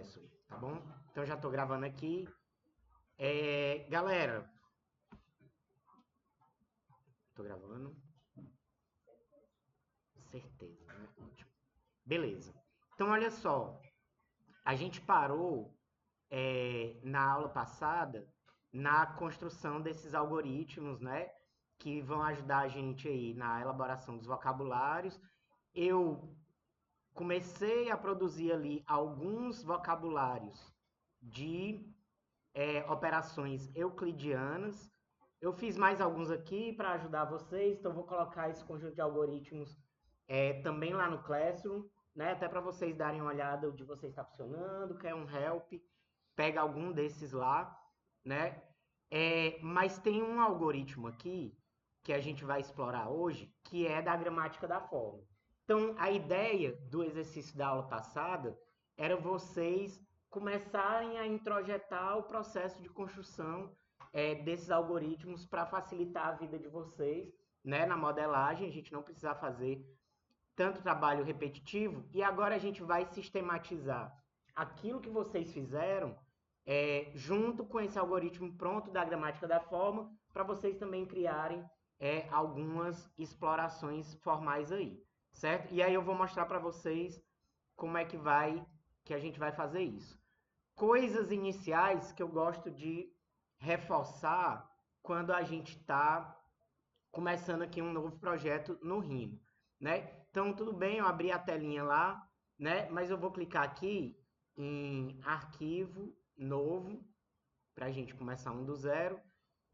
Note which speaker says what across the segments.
Speaker 1: processo, tá bom? Então já tô gravando aqui. Galera, tô gravando. Certeza, né? Ótimo. Beleza. Então, olha só. A gente parou na aula passada na construção desses algoritmos, né? Que vão ajudar a gente aí na elaboração dos vocabulários. Eu comecei a produzir ali alguns vocabulários de operações euclidianas. Eu fiz mais alguns aqui para ajudar vocês, então vou colocar esse conjunto de algoritmos também lá no Classroom, né? Até para vocês darem uma olhada onde você está funcionando, quer um help, pega algum desses lá, né? Mas tem um algoritmo aqui que a gente vai explorar hoje, que é da gramática da forma. Então, a ideia do exercício da aula passada era vocês começarem a introjetar o processo de construção desses algoritmos para facilitar a vida de vocês, né? Na modelagem, a gente não precisa fazer tanto trabalho repetitivo, e agora a gente vai sistematizar aquilo que vocês fizeram junto com esse algoritmo pronto da gramática da forma, para vocês também criarem algumas explorações formais aí, certo? E aí eu vou mostrar para vocês como é que a gente vai fazer isso. Coisas iniciais que eu gosto de reforçar quando a gente está começando aqui um novo projeto no Rhino, né? Então, tudo bem, eu abri a telinha lá, né? Mas eu vou clicar aqui em arquivo novo, para a gente começar um do zero.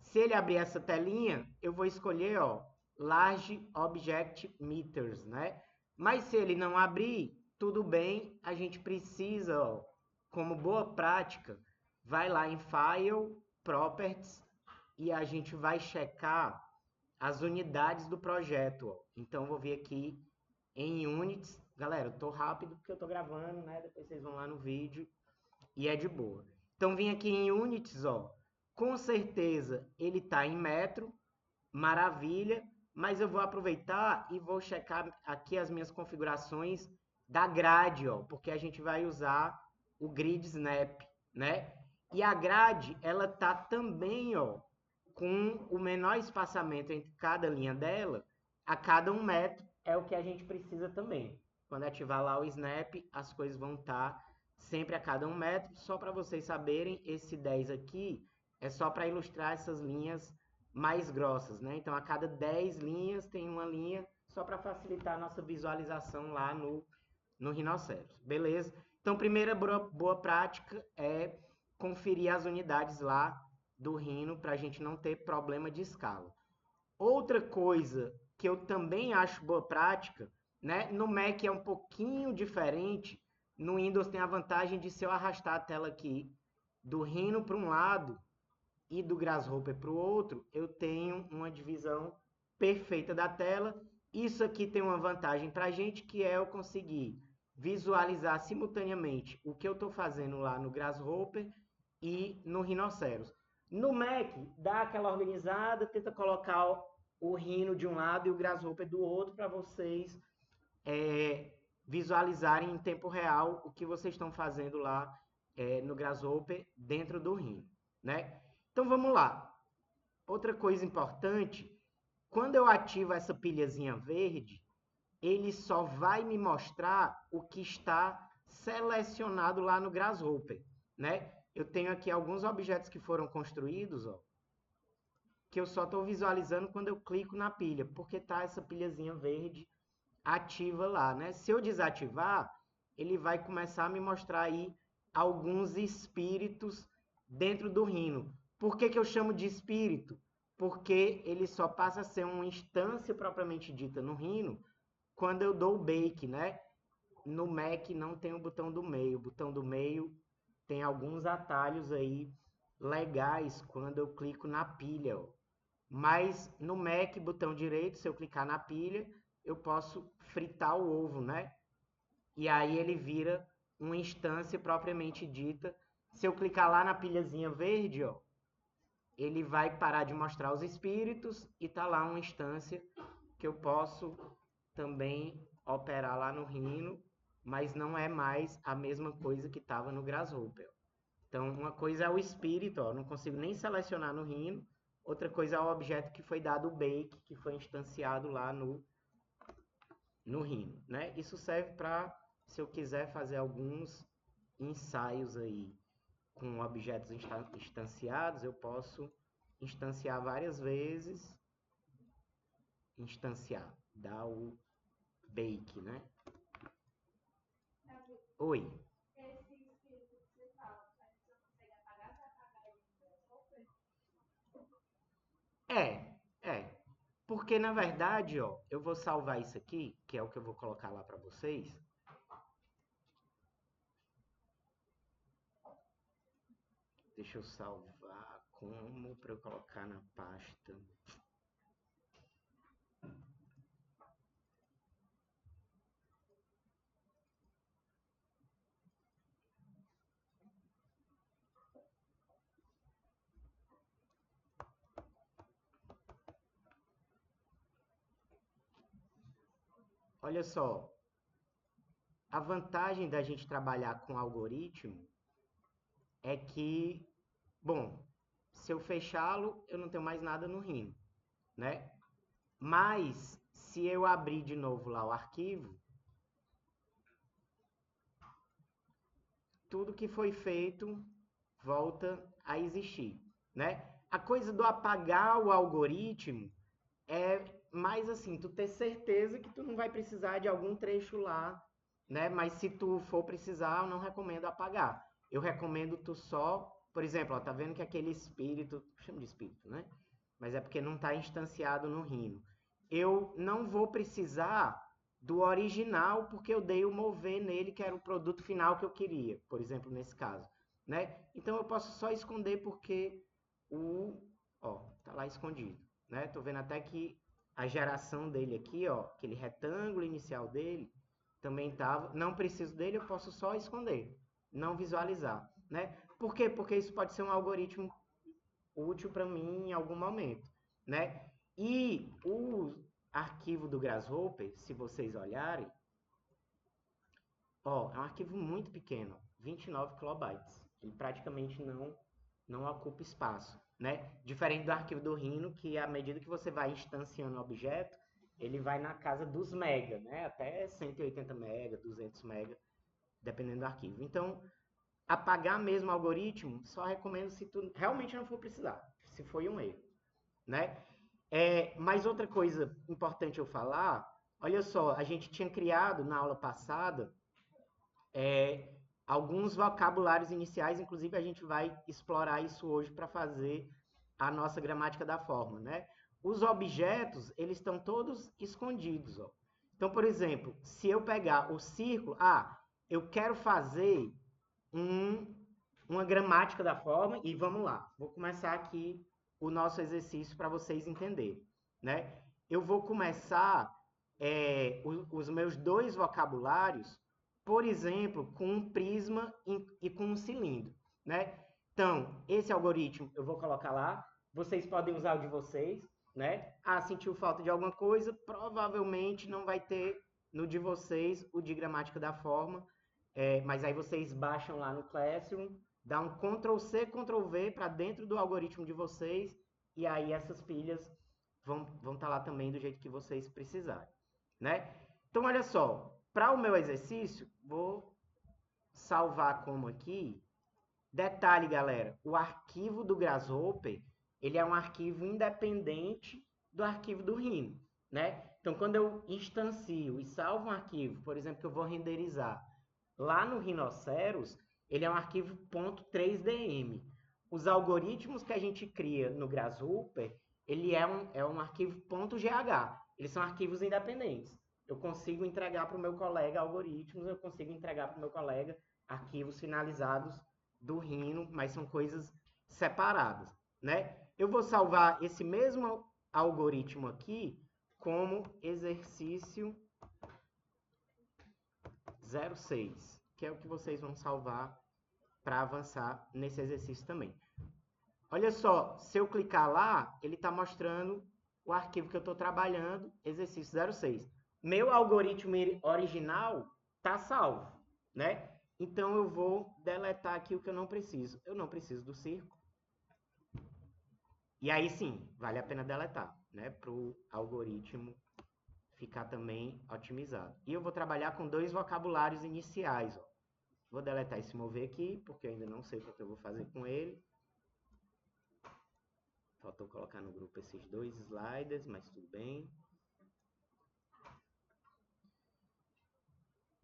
Speaker 1: Se ele abrir essa telinha, eu vou escolher, ó, Large Object Meters, né? Mas se ele não abrir, tudo bem, a gente precisa, ó, como boa prática, vai lá em File, Properties, e a gente vai checar as unidades do projeto. Ó. Então, vou vir aqui em Units. Galera, eu tô rápido porque eu tô gravando, né? Depois vocês vão lá no vídeo e é de boa. Então, vim aqui em Units, ó. Com certeza ele tá em metro, maravilha. Mas eu vou aproveitar e vou checar aqui as minhas configurações da grade, ó, porque a gente vai usar o Grid Snap, né? E a grade, ela tá também, ó, com o menor espaçamento entre cada linha dela, a cada 1 metro, é o que a gente precisa também. Quando ativar lá o Snap, as coisas vão estar sempre a cada 1 metro. Só para vocês saberem, esse 10 aqui é só para ilustrar essas linhas mais grossas, né? Então, a cada 10 linhas tem uma linha só para facilitar a nossa visualização lá no Rhinoceros. Beleza? Então, primeira boa prática é conferir as unidades lá do Rhino para a gente não ter problema de escala. Outra coisa que eu também acho boa prática, né? No Mac é um pouquinho diferente. No Windows tem a vantagem de se eu arrastar a tela aqui do Rhino para um lado e do Grasshopper para o outro, eu tenho uma divisão perfeita da tela. Isso aqui tem uma vantagem para a gente, que é eu conseguir visualizar simultaneamente o que eu estou fazendo lá no Grasshopper e no Rhinoceros. No Mac, dá aquela organizada, tenta colocar o Rhino de um lado e o Grasshopper do outro para vocês visualizarem em tempo real o que vocês estão fazendo lá no Grasshopper dentro do Rhino, né? Então vamos lá. Outra coisa importante, quando eu ativo essa pilhazinha verde, ele só vai me mostrar o que está selecionado lá no Grasshopper, né? Eu tenho aqui alguns objetos que foram construídos, ó, que eu só estou visualizando quando eu clico na pilha, porque tá essa pilhazinha verde ativa lá, né? Se eu desativar, ele vai começar a me mostrar aí alguns espíritos dentro do Rhino. Por que eu chamo de espírito? Porque ele só passa a ser uma instância propriamente dita no Rhino quando eu dou o bake, né? No Mac não tem o botão do meio. O botão do meio tem alguns atalhos aí legais quando eu clico na pilha, ó. Mas no Mac, botão direito, se eu clicar na pilha, eu posso fritar o ovo, né? E aí ele vira uma instância propriamente dita. Se eu clicar lá na pilhazinha verde, ó, ele vai parar de mostrar os espíritos e tá lá uma instância que eu posso também operar lá no Rhino mas não é mais a mesma coisa que estava no Grasshopper. Então, uma coisa é o espírito, ó, não consigo nem selecionar no Rhino. Outra coisa é o objeto que foi dado o bake, que foi instanciado lá no Rhino, né? Isso serve para, se eu quiser fazer alguns ensaios aí com objetos instanciados, eu posso instanciar várias vezes, instanciar, dar o bake, né? Oi. É. Porque, na verdade, ó, eu vou salvar isso aqui, que é o que eu vou colocar lá para vocês. Deixa eu salvar como para eu colocar na pasta. Olha só, a vantagem da gente trabalhar com algoritmo é que, bom, se eu fechá-lo, eu não tenho mais nada no Rhino, né? Mas, se eu abrir de novo lá o arquivo, tudo que foi feito volta a existir, né? A coisa do apagar o algoritmo é mais assim, tu ter certeza que tu não vai precisar de algum trecho lá, né? Mas se tu for precisar, eu não recomendo apagar. Eu recomendo tu só, por exemplo, ó, tá vendo que aquele espírito, chama de espírito, né? Mas é porque não está instanciado no Rhino. Eu não vou precisar do original porque eu dei o mover nele, que era o produto final que eu queria, por exemplo, nesse caso, né? Então eu posso só esconder porque ó, tá lá escondido, né? Tô vendo até que a geração dele aqui, ó, aquele retângulo inicial dele, também tava, não preciso dele, eu posso só esconder, não visualizar, né? Por quê? Porque isso pode ser um algoritmo útil para mim em algum momento, né? E o arquivo do Grasshopper, se vocês olharem, ó, é um arquivo muito pequeno, 29 kilobytes. Ele praticamente não ocupa espaço, né? Diferente do arquivo do Rhino, que à medida que você vai instanciando o objeto, ele vai na casa dos mega, né? Até 180 mega, 200 mega, dependendo do arquivo. Então, apagar mesmo o algoritmo, só recomendo se tu realmente não for precisar, se foi um erro, né? Mas outra coisa importante eu falar, olha só, a gente tinha criado na aula passada alguns vocabulários iniciais, inclusive a gente vai explorar isso hoje para fazer a nossa gramática da forma, né? Os objetos, eles estão todos escondidos, ó. Então, por exemplo, se eu pegar o círculo, eu quero fazer um, uma gramática da forma e vamos lá. Vou começar aqui o nosso exercício para vocês entenderem, né? Eu vou começar os meus dois vocabulários, por exemplo, com um prisma e com um cilindro, né? Então, esse algoritmo eu vou colocar lá, vocês podem usar o de vocês, né? Sentiu falta de alguma coisa, provavelmente não vai ter no de vocês o de gramática da forma, mas aí vocês baixam lá no Classroom, dá um Ctrl+C, Ctrl+V para dentro do algoritmo de vocês, e aí essas pilhas vão estar lá também do jeito que vocês precisarem, né? Então, olha só, para o meu exercício, vou salvar como aqui. Detalhe, galera, o arquivo do Grasshopper, ele é um arquivo independente do arquivo do Rhino, né? Então, quando eu instancio e salvo um arquivo, por exemplo, que eu vou renderizar lá no Rhinoceros, ele é um arquivo .3dm. Os algoritmos que a gente cria no Grasshopper, ele é um arquivo .gh. Eles são arquivos independentes. Eu consigo entregar para o meu colega algoritmos, eu consigo entregar para o meu colega arquivos finalizados do Rhino, mas são coisas separadas, né? Eu vou salvar esse mesmo algoritmo aqui como exercício 06, que é o que vocês vão salvar para avançar nesse exercício também. Olha só, se eu clicar lá, ele está mostrando o arquivo que eu estou trabalhando, exercício 06. Meu algoritmo original tá salvo, né? Então eu vou deletar aqui o que eu não preciso. Eu não preciso do círculo. E aí sim, vale a pena deletar, né? Para o algoritmo ficar também otimizado. E eu vou trabalhar com 2 vocabulários iniciais. Ó. Vou deletar esse mover aqui, porque eu ainda não sei o que eu vou fazer com ele. Faltou colocar no grupo esses 2 sliders, mas tudo bem.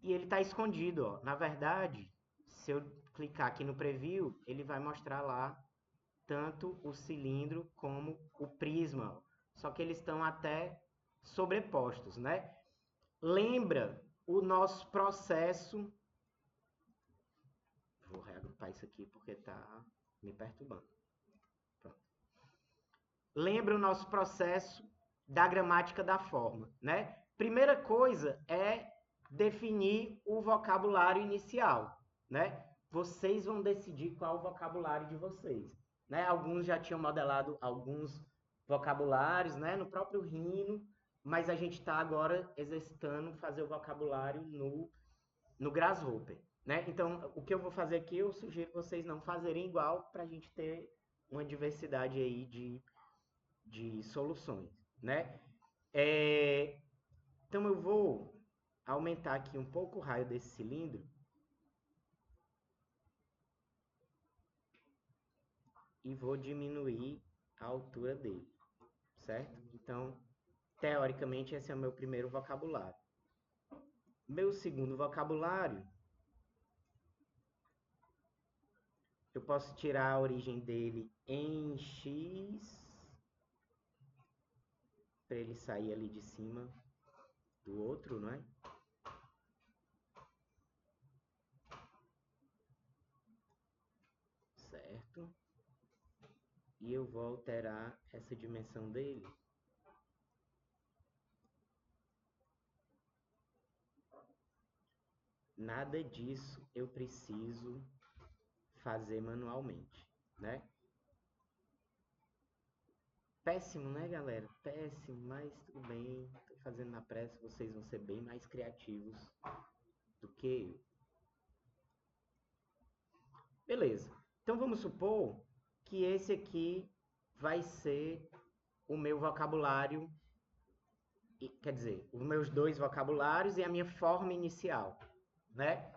Speaker 1: E ele está escondido. Ó. Na verdade, se eu clicar aqui no preview, ele vai mostrar lá tanto o cilindro como o prisma. Só que eles estão até sobrepostos, né? Lembra o nosso processo. Vou reagrupar isso aqui porque está me perturbando. Pronto. Lembra o nosso processo da gramática da forma, né? Primeira coisa é definir o vocabulário inicial, né? Vocês vão decidir qual o vocabulário de vocês, né? Alguns já tinham modelado alguns vocabulários, né? No próprio Rhino, mas a gente está agora exercitando fazer o vocabulário no Grasshopper, né? Então, o que eu vou fazer aqui, eu sugiro vocês não fazerem igual para a gente ter uma diversidade aí de soluções, né? Então, eu vou aumentar aqui um pouco o raio desse cilindro e vou diminuir a altura dele, certo? Então, teoricamente, esse é o meu primeiro vocabulário. Meu segundo vocabulário, eu posso tirar a origem dele em X, para ele sair ali de cima do outro, não é? Certo? E eu vou alterar essa dimensão dele. Nada disso eu preciso fazer manualmente, né? Péssimo, né, galera? Péssimo, mas tudo bem. Tô fazendo na pressa, vocês vão ser bem mais criativos do que eu. Beleza. Então vamos supor que esse aqui vai ser o meu vocabulário, quer dizer, os meus 2 vocabulários e a minha forma inicial, né?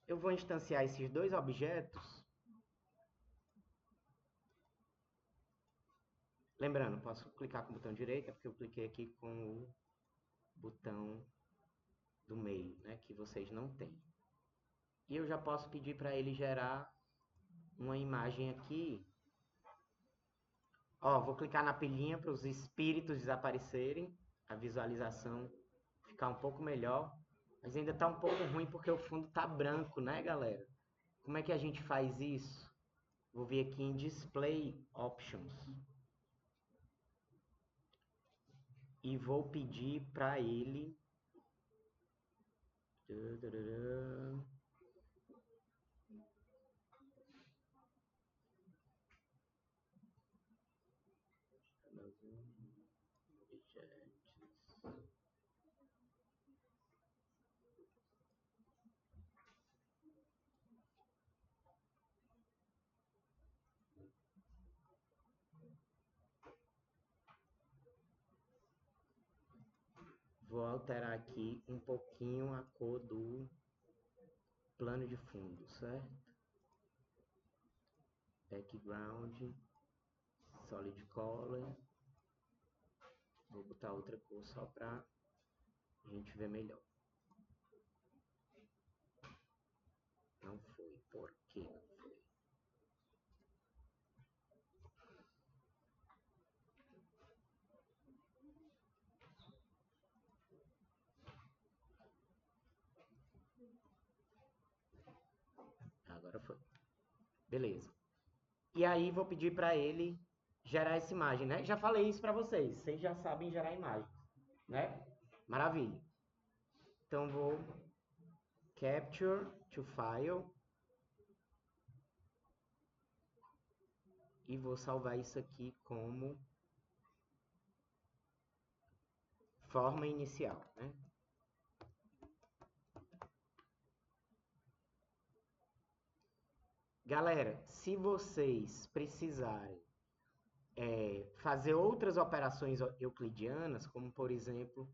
Speaker 1: Eu vou instanciar esses 2 objetos. Lembrando, posso clicar com o botão direito, é porque eu cliquei aqui com o botão do meio, né, que vocês não têm. E eu já posso pedir para ele gerar uma imagem aqui. Ó, vou clicar na pilhinha para os espíritos desaparecerem, a visualização ficar um pouco melhor, mas ainda está um pouco ruim porque o fundo está branco, né, galera? Como é que a gente faz isso? Vou vir aqui em Display Options e vou pedir para ele vou alterar aqui um pouquinho a cor do plano de fundo, certo? Background, solid color. Vou botar outra cor só para a gente ver melhor. Não foi. Por que não foi? Agora foi. Beleza. E aí vou pedir para ele gerar essa imagem, né? Já falei isso para vocês. Vocês já sabem gerar imagem, né? Maravilha. Então vou Capture to File e vou salvar isso aqui como forma inicial, né? Galera, se vocês precisarem fazer outras operações euclidianas, como por exemplo,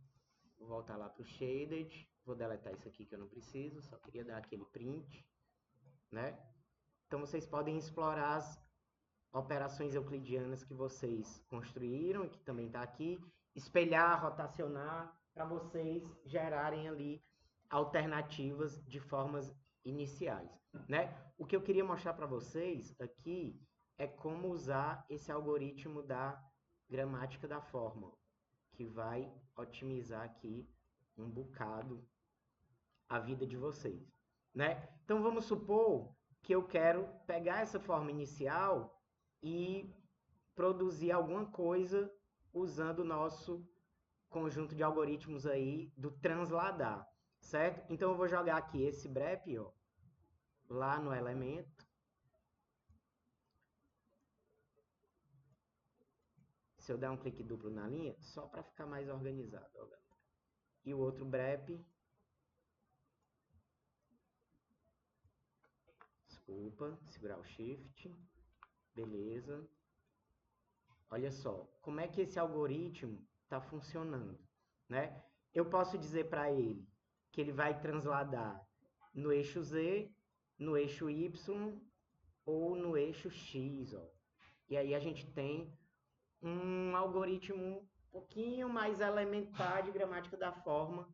Speaker 1: vou voltar lá para o shaded, vou deletar isso aqui que eu não preciso, só queria dar aquele print, né? Então vocês podem explorar as operações euclidianas que vocês construíram, que também está aqui, espelhar, rotacionar, para vocês gerarem ali alternativas de formas iniciais, né? O que eu queria mostrar para vocês aqui é como usar esse algoritmo da gramática da forma, que vai otimizar aqui um bocado a vida de vocês, né? Então vamos supor que eu quero pegar essa forma inicial e produzir alguma coisa usando o nosso conjunto de algoritmos aí do transladar, certo? Então eu vou jogar aqui esse brep, ó, lá no elemento. Se eu der um clique duplo na linha, só para ficar mais organizado, ó, galera. E o outro brep, desculpa, segurar o shift, beleza. Olha só, como é que esse algoritmo está funcionando, né? Eu posso dizer para ele que ele vai transladar no eixo Z, no eixo Y ou no eixo X, ó. E aí a gente tem um algoritmo um pouquinho mais elementar de gramática da forma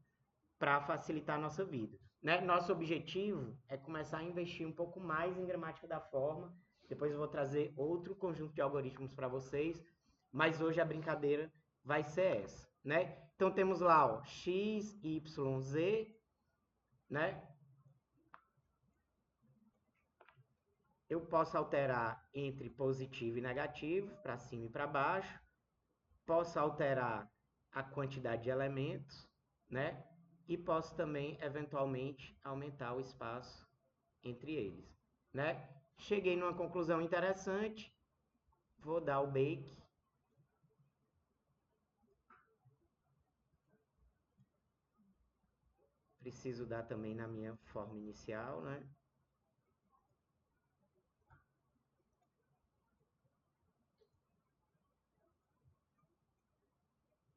Speaker 1: para facilitar a nossa vida, né? Nosso objetivo é começar a investir um pouco mais em gramática da forma. Depois eu vou trazer outro conjunto de algoritmos para vocês, mas hoje a brincadeira vai ser essa, né? Então temos lá, ó, x, y, z, né? Eu posso alterar entre positivo e negativo, para cima e para baixo. Posso alterar a quantidade de elementos, né? E posso também, eventualmente, aumentar o espaço entre eles, né? Cheguei numa conclusão interessante, vou dar o bake. Preciso dar também na minha forma inicial, né?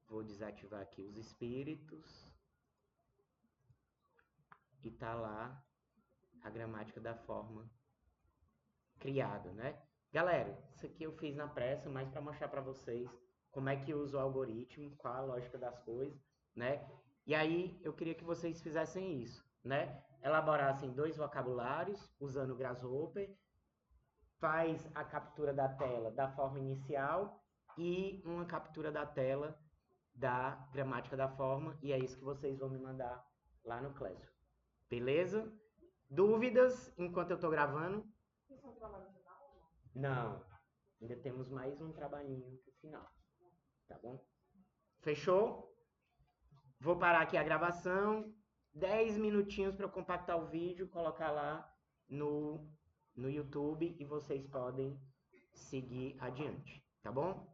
Speaker 1: Vou desativar aqui os espíritos. E tá lá a gramática da forma criada, né? Galera, isso aqui eu fiz na pressa, mais para mostrar para vocês como é que usa o algoritmo, qual a lógica das coisas, né? E aí eu queria que vocês fizessem isso, né? Elaborassem 2 vocabulários usando o Grasshopper, faz a captura da tela da forma inicial e uma captura da tela da gramática da forma, e é isso que vocês vão me mandar lá no Classroom. Beleza? Dúvidas enquanto eu estou gravando?
Speaker 2: Isso é um trabalho final ou
Speaker 1: não? Não. Ainda temos mais um trabalhinho pro final. Tá bom? Fechou? Vou parar aqui a gravação. 10 minutinhos para eu compactar o vídeo, colocar lá no YouTube e vocês podem seguir adiante. Tá bom?